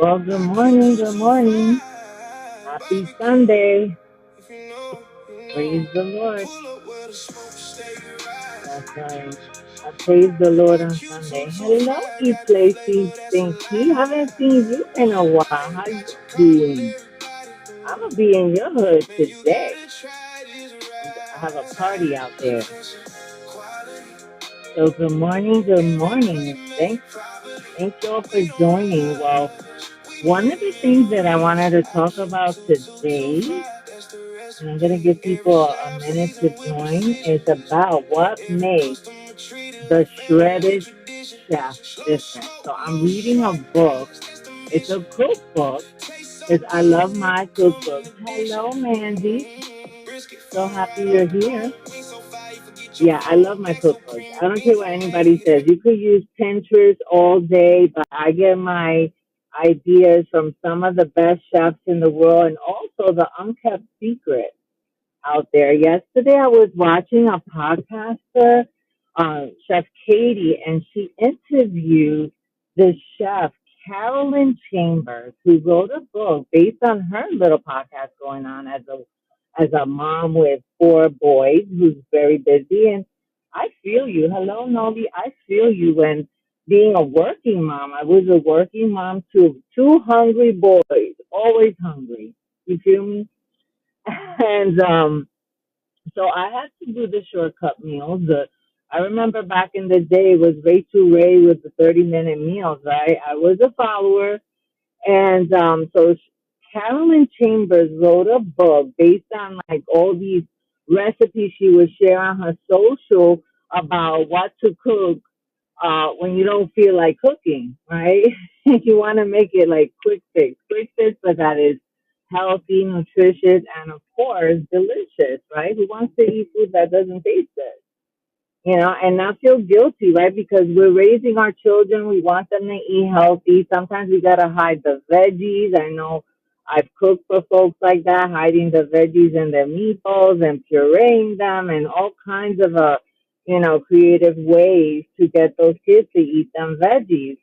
Well, good morning, good morning. Happy Sunday. Praise the Lord. That's right. I praise the Lord on Sunday. Hello, E Placy Stinky. Haven't seen you in a while. How you doing? I'm gonna be in your hood today. I have a party out there. So good morning, good morning. Thank you all for joining. Well, one of the things that I wanted to talk about today, and I'm going to give people a minute to join, is about what makes the shredded chef different. So I'm reading a book. It's a cookbook because I love my cookbooks. Hello, Mandy. So happy you're here. Yeah, I love my cookbooks. I don't care what anybody says. You could use Pinterest all day, but I get my ideas from some of the best chefs in the world and also the unkept secrets out there. Yesterday, I was watching a podcaster, Chef Katie, and she interviewed the chef Carolyn Chambers, who wrote a book based on her little podcast going on as a mom with four boys who's very busy. And I feel you. Hello, Novi. I feel you when being a working mom. I was a working mom too. Two hungry boys, always hungry. You feel me? And so I had to do the shortcut meals. I remember back in the day it was Rachel Ray with the 30-minute meals, right? I was a follower. And so Carolyn Chambers wrote a book based on like all these recipes she would share on her social about what to cook when you don't feel like cooking, right? You want to make it like quick fix, but that is healthy, nutritious, and of course delicious, right? Who wants to eat food that doesn't taste good? And not feel guilty, right? Because we're raising our children. We want them to eat healthy. Sometimes we got to hide the veggies. I know I've cooked for folks like that, hiding the veggies in their meatballs and pureeing them and all kinds of, creative ways to get those kids to eat them veggies.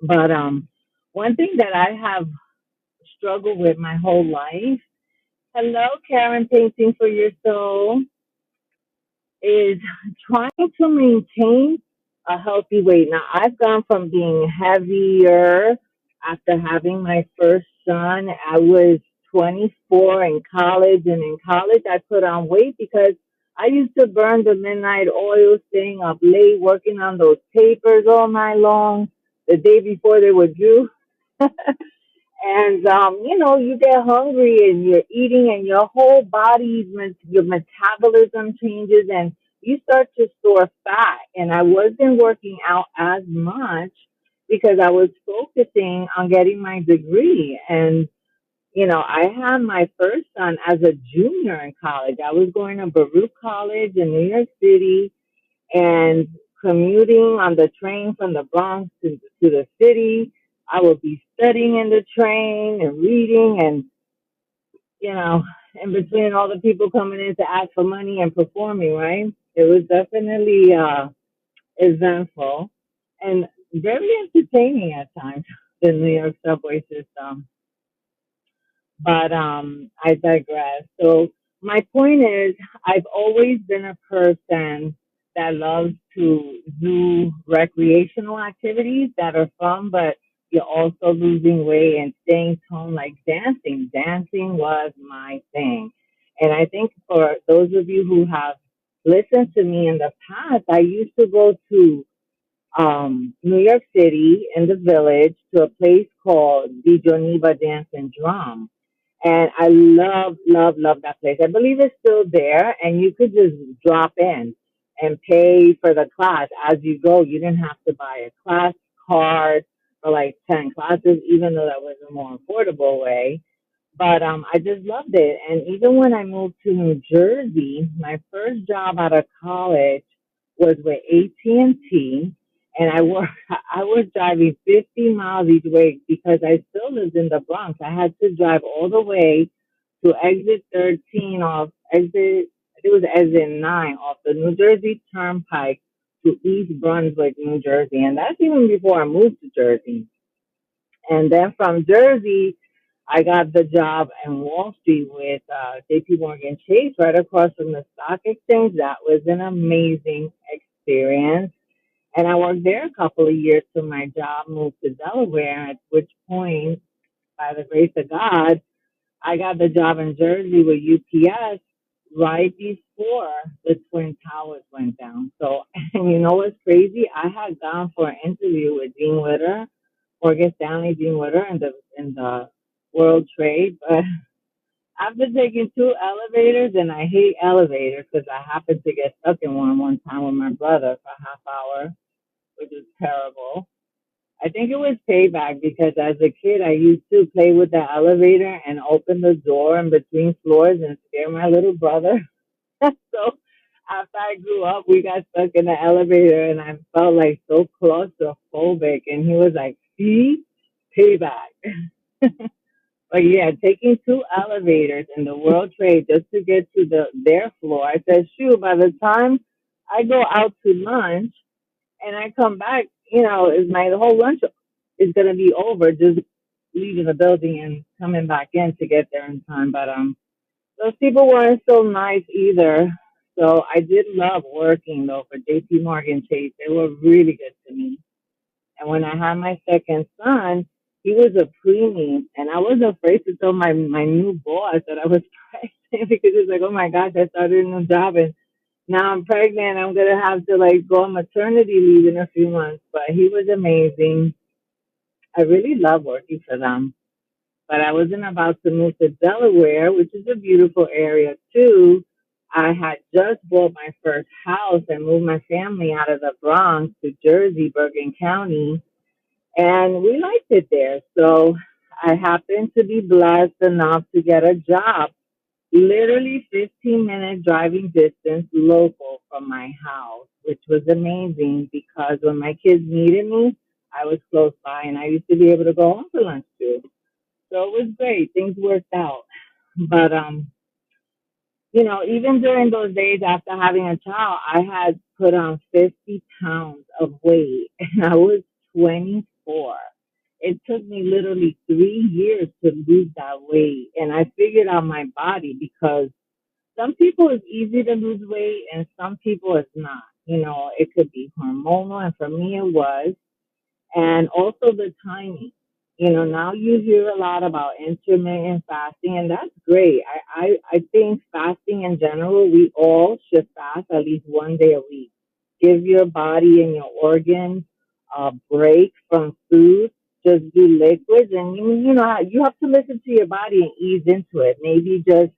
But one thing that I have struggled with my whole life, hello, Karen, painting for your soul, is trying to maintain a healthy weight. Now, I've gone from being heavier after having my first son. I was 24 in college, and in college, I put on weight because I used to burn the midnight oil, staying up late, working on those papers all night long the day before they were due. And you get hungry and you're eating, and your whole body, your metabolism changes, and you start to store fat. And I wasn't working out as much because I was focusing on getting my degree. And I had my first son as a junior in college. I was going to Baruch College in New York City and commuting on the train from the Bronx to the city. I would be studying in the train and reading, and you know, in between all the people coming in to ask for money and performing, right? It was definitely eventful and very entertaining at times, the New York subway system. But I digress. So my point is, I've always been a person that loves to do recreational activities that are fun, but you're also losing weight and staying toned, like dancing. Dancing was my thing. And I think for those of you who have listened to me in the past, I used to go to New York City in the village to a place called the Geneva Dance and Drum. And I love that place. I believe it's still there, and you could just drop in and pay for the class as you go. You didn't have to buy a class card for like 10 classes, even though that was a more affordable way. But I just loved it. And even when I moved to New Jersey, my first job out of college was with AT&T, and I was driving 50 miles each way because I still lived in the Bronx. I had to drive all the way to exit 13 off exit. It was exit 9 off the New Jersey Turnpike to East Brunswick, New Jersey, and that's even before I moved to Jersey. And then from Jersey, I got the job in Wall Street with JP Morgan Chase right across from the stock exchange. That was an amazing experience. And I worked there a couple of years till my job moved to Delaware, at which point, by the grace of God, I got the job in Jersey with UPS right before the Twin Towers went down. So, and you know what's crazy? I had gone for an interview with Dean Witter, Morgan Stanley Dean Witter in the World Trade, but after taking two elevators, and I hate elevators because I happened to get stuck in one time with my brother for a half hour, which was terrible. I think it was payback because as a kid, I used to play with the elevator and open the door in between floors and scare my little brother. So after I grew up, we got stuck in the elevator and I felt like so claustrophobic. And he was like, see, payback. But yeah, taking two elevators in the World Trade just to get to their floor. I said, shoot, by the time I go out to lunch, and I come back, is my whole lunch is gonna be over just leaving the building and coming back in to get there in time. But those people weren't so nice either. So I did love working though for JP Morgan Chase. They were really good to me. And when I had my second son, he was a preemie and I was afraid to tell my new boss that I was pregnant because he was like, oh my gosh, I started a new job and now I'm pregnant. I'm gonna have to like go on maternity leave in a few months. But he was amazing. I really love working for them. But I wasn't about to move to Delaware, which is a beautiful area too. I had just bought my first house and moved my family out of the Bronx to Jersey, Bergen County, and we liked it there. So I happened to be blessed enough to get a job literally 15-minute driving distance local from my house, which was amazing because when my kids needed me, I was close by and I used to be able to go home for lunch too. So it was great. Things worked out. But even during those days after having a child, I had put on 50 pounds of weight and I was 24. It took me literally 3 years to lose that weight. And I figured out my body because some people it's easy to lose weight and some people it's not. It could be hormonal and for me it was. And also the timing. Now you hear a lot about intermittent fasting and that's great. I think fasting in general, we all should fast at least one day a week. Give your body and your organs a break from food. Just do liquids and you have to listen to your body and ease into it. Maybe just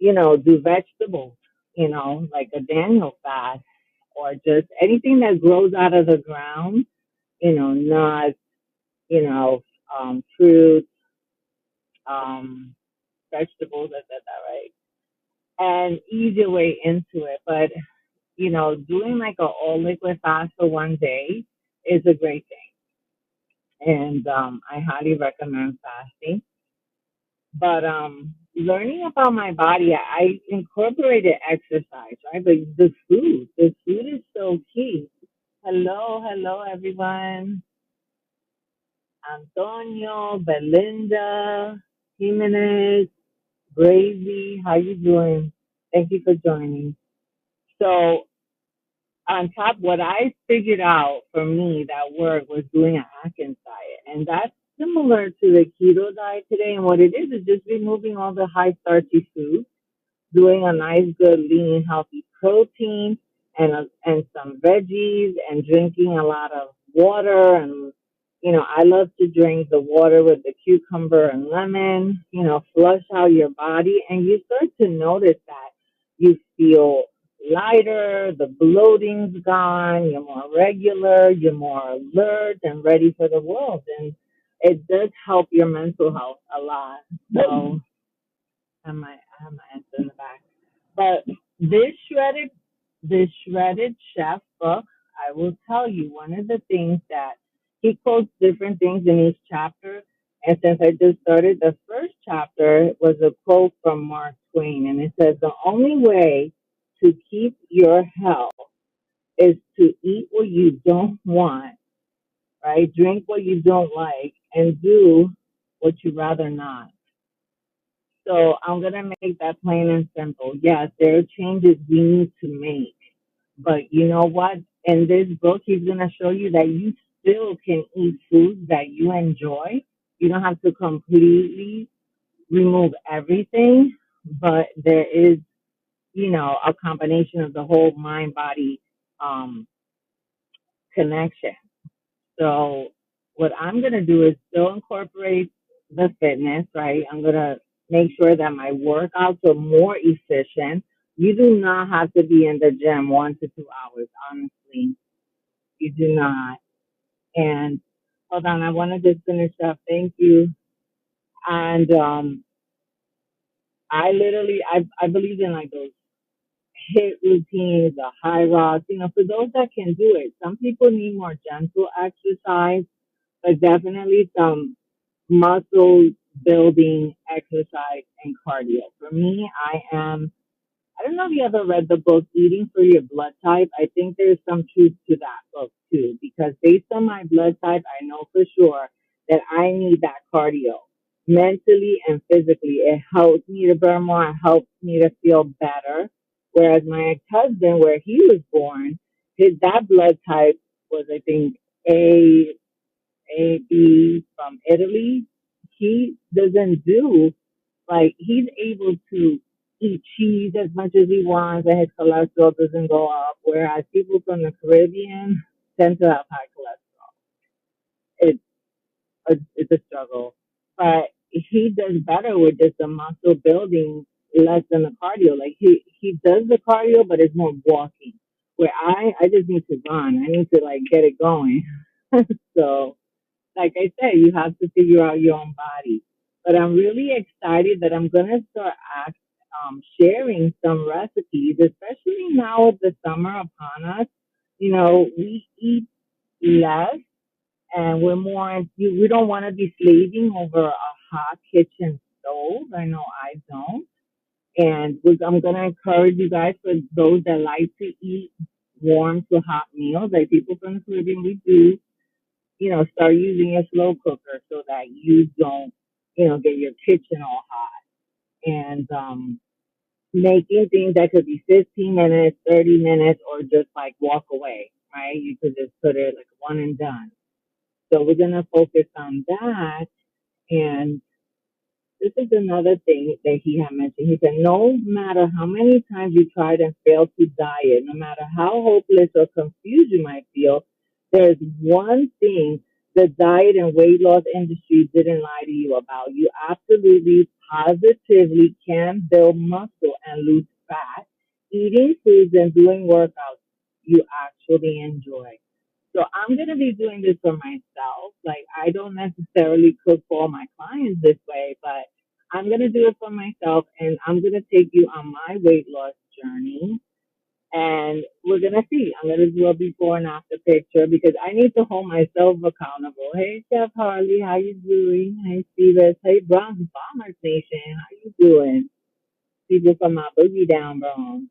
do vegetables, like a Daniel fast or just anything that grows out of the ground, nuts, fruits, um, vegetables, I said that right, and ease your way into it. But, doing like a all liquid fast for one day is a great thing. And I highly recommend fasting. But learning about my body, I incorporated exercise, right? But the food is so key. Hello, everyone. Antonio, Belinda, Jimenez, Brazy, how you doing? Thank you for joining. So on top, what I figured out for me that worked was doing an Atkins diet, and that's similar to the keto diet today. And what it is just removing all the high starchy foods, doing a nice, good, lean, healthy protein, and some veggies, and drinking a lot of water. And I love to drink the water with the cucumber and lemon. Flush out your body, and you start to notice that you feel lighter, the bloating's gone, you're more regular, you're more alert and ready for the world. And it does help your mental health a lot. So I have my answer in the back. But this shredded this shredded chef book, I will tell you one of the things that he quotes different things in each chapter. And since I just started, the first chapter was a quote from Mark Twain, and it says, the only way to keep your health is to eat what you don't want, right? Drink what you don't like, and do what you rather not. So I'm going to make that plain and simple. Yes, there are changes we need to make. But you know what? In this book, he's going to show you that you still can eat foods that you enjoy. You don't have to completely remove everything, but there is, a combination of the whole mind body um, connection. So what I'm going to do is still incorporate the fitness, right? I'm going to make sure that my workouts are more efficient. You do not have to be in the gym 1 to 2 hours, honestly. You do not. And hold on, I want to just finish up. Thank you. And I believe in like those hit routines, the high rocks, for those that can do it. Some people need more gentle exercise, but definitely some muscle building exercise and cardio. For me, I don't know if you ever read the book Eating for Your Blood Type. I think there's some truth to that book too, because based on my blood type, I know for sure that I need that cardio mentally and physically. It helps me to burn more, it helps me to feel better. Whereas my ex husband, where he was born, that blood type was, I think, A B from Italy. He doesn't do like he's able to eat cheese as much as he wants and his cholesterol doesn't go up. Whereas people from the Caribbean tend to have high cholesterol. It's it's a struggle, but he does better with just the muscle building less than the cardio. Like he does the cardio, but it's more walking. Where I just need to run. I need to like get it going. So like I said, you have to figure out your own body. But I'm really excited that I'm gonna start sharing some recipes, especially now with the summer upon us. We eat less, and we're more. We don't want to be slaving over a hot kitchen stove. I know I don't, and I'm gonna encourage you guys for those that like to eat warm to hot meals, like people from the Caribbean, we do start using a slow cooker so that you don't, get your kitchen all hot. And making things that could be 15 minutes, 30 minutes, or just like walk away, right? You could just put it like one and done. So we're going to focus on that. And this is another thing that he had mentioned. He said, no matter how many times you tried and failed to diet, no matter how hopeless or confused you might feel, there's one thing the diet and weight loss industry didn't lie to you about. You absolutely, positively can build muscle and lose fat, eating foods and doing workouts you actually enjoy. So I'm going to be doing this for myself. Like I don't necessarily cook for all my clients this way, but I'm going to do it for myself and I'm going to take you on my weight loss journey and we're going to see. I'm going to do a before and after picture because I need to hold myself accountable. Hey, Chef Harley, how you doing? Hey, Stevens. Hey, Bronx Bombers Nation, how you doing? People from my boogie down, Bronx.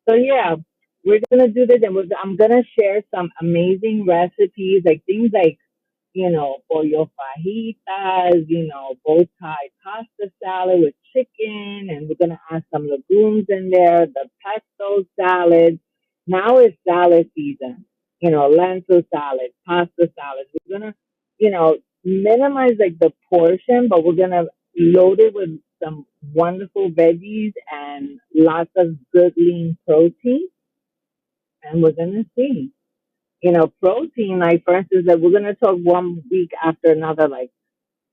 So yeah, we're gonna do this, and I'm gonna share some amazing recipes, like things like pollo fajitas, bow tie pasta salad with chicken, and we're gonna add some legumes in there, the pesto salad. Now it's salad season, lentil salad, pasta salad. We're gonna, minimize like the portion, but we're gonna load it with some wonderful veggies and lots of good lean protein, and we're gonna see. Protein, like for instance, like we're gonna talk one week after another, like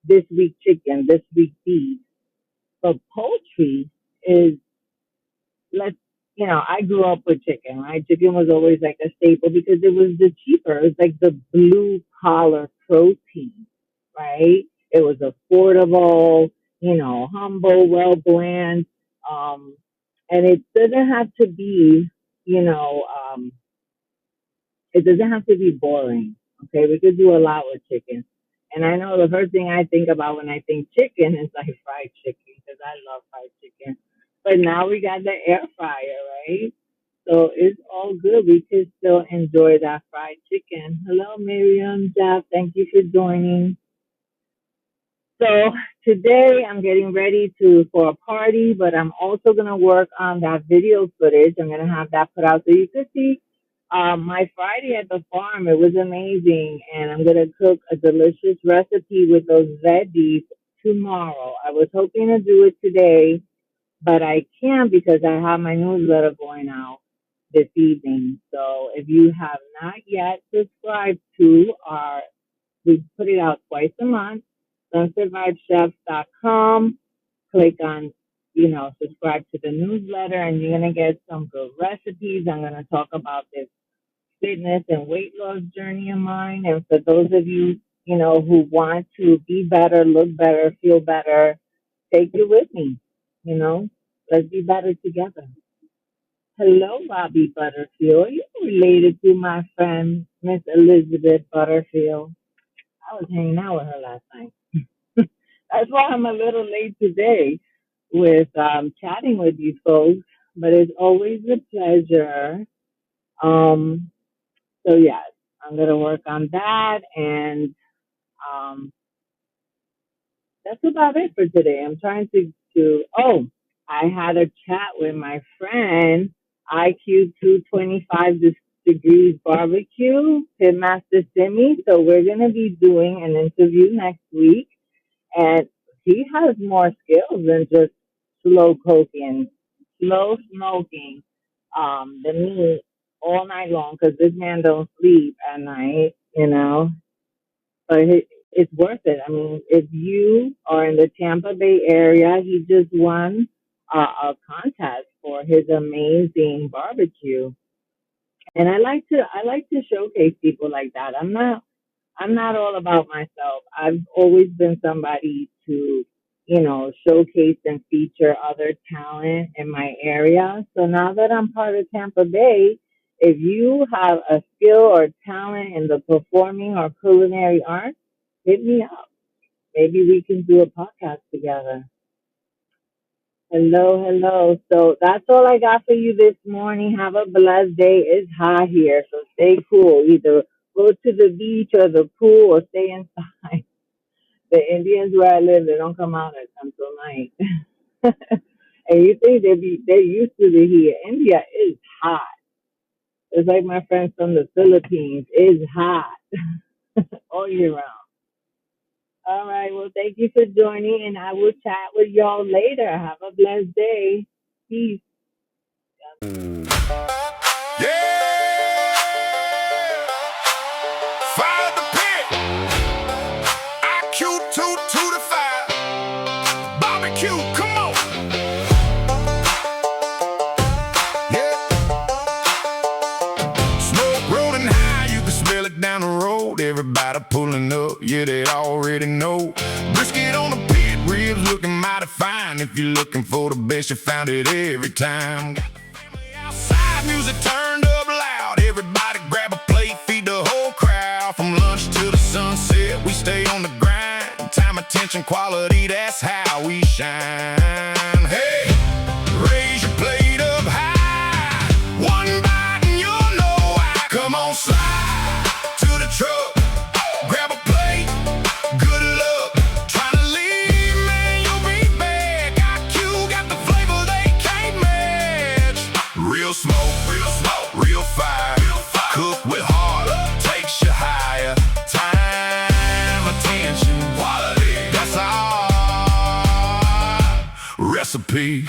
this week chicken, this week beef. But poultry is let's I grew up with chicken, right? Chicken was always like a staple because it was the cheaper. It was like the blue collar protein, right? It was affordable, humble, well bland. Um, and it doesn't have to be, you know, um, it doesn't have to be boring. Okay, we could do a lot with chicken. And I know the first thing I think about when I think chicken is like fried chicken because I love fried chicken. But now we got the air fryer, right? So it's all good. We can still enjoy that fried chicken. Hello, Miriam, Jeff. Thank you for joining. So today I'm getting ready for a party, but I'm also gonna work on that video footage. I'm gonna have that put out so you could see my Friday at the farm. It was amazing, and I'm gonna cook a delicious recipe with those veggies tomorrow. I was hoping to do it today, but I can't because I have my newsletter going out this evening. So if you have not yet subscribed to our, we put it out twice a month, sunsurvivechefs.com. Click on, subscribe to the newsletter, and you're going to get some good recipes. I'm going to talk about this fitness and weight loss journey of mine. And for those of you, who want to be better, look better, feel better, take it with me. You know, let's be better together. Hello, Bobby Butterfield. You're related to my friend, Miss Elizabeth Butterfield. I was hanging out with her last night. That's why I'm a little late today with chatting with you folks, but it's always a pleasure. Um, so, yes, I'm going to work on that, and um, that's about it for today. I'm trying oh, I had a chat with my friend, IQ 225 degrees barbecue, Pittmaster Simmy. So we're going to be doing an interview next week. And he has more skills than just slow smoking, the meat all night long because this man don't sleep at night. But it's worth it. I mean, if you are in the Tampa Bay area, he just won a contest for his amazing barbecue. And I like to showcase people like that. I'm not all about myself. I've always been somebody to, showcase and feature other talent in my area. So now that I'm part of Tampa Bay, if you have a skill or talent in the performing or culinary arts, hit me up. Maybe we can do a podcast together. Hello, hello. So that's all I got for you this morning. Have a blessed day. It's hot here, so stay cool. Either go to the beach or the pool or stay inside. The Indians where I live, they don't come out until night. And you think they're used to the heat. India is hot. It's like my friends from the Philippines. It's hot all year round. All right. Well, thank you for joining, and I will chat with y'all later. Have a blessed day. Peace. Yeah, fire the pit. IQ 225. Barbecue, come on. Yeah, smoke rolling high, you can smell it down the road. Everybody pulling up, yeah, they already know. Brisket on the pit, ribs looking mighty fine. If you're looking for the best, you found it every time. Outside, music turned up loud. Everybody grab a plate, feed the whole crowd. From lunch till the sunset, we stay on the grind. Time, attention, quality, that's how we shine. Hey, raise your plate up high. One bite and you'll know why. Come on, slide to the truck. Grab a plate, good luck. Tryna leave, man, you'll be back. IQ got the flavor they can't match. Real smoke, real fire. Cook with heart, takes you higher. Time, attention, quality, that's our recipe.